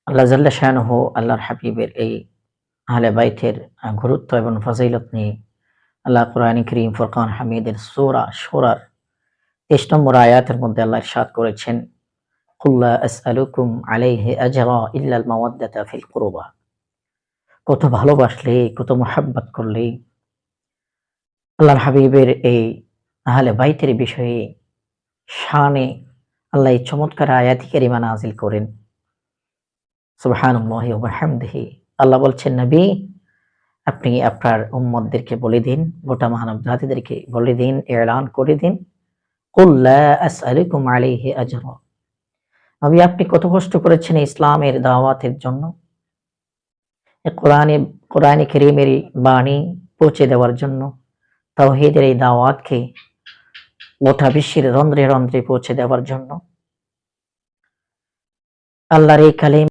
আল্লাহ জাল্লা শানুহু আল্লাহর হাবিবের এই আহলে বাইতের গুরুত্ব এবং ফজিলত নিয়ে আল্লাহ কোরআনে কারীম ফুরকান হামিদের সূরা শুরার ২৩ নম্বর আয়াতের মধ্যে আল্লাহ ইরশাদ করেছেন, কুল লা আসআলুকুম আলাইহি আজরা ইল্লা আল মাওয়াদ্দাতা ফিল কুরবা। কত ভালোবাসলে, কত মুহাব্বত করলে আল্লাহর হাবিবের এই আহলে বাইতের বিষয়ে শানে আল্লাহ এই চমৎকার আয়াতি কারিমা নাযিল করেন। সুবহানাল্লাহি ওয়া বিহামদিহি। আল্লাহ বলছেন, নবী আপনি আপনার উম্মতদেরকে বলে দিন, গোটা মানব জাতিদেরকে বলে দিন, এলান করে দিন, কুল লা আসআলুকুম আলাইহি আজরা। নবী আপনি কত কষ্ট করেছেন ইসলামের দাওয়াতের জন্য, কোরআনে কারীমের বাণী পৌঁছে দেওয়ার জন্য, তাওহীদের এই দাওয়াতকে গোটা বিশ্বের রন্ধ্রে রন্ধ্রে পৌঁছে দেওয়ার জন্য। আল্লাহর এই কালিমা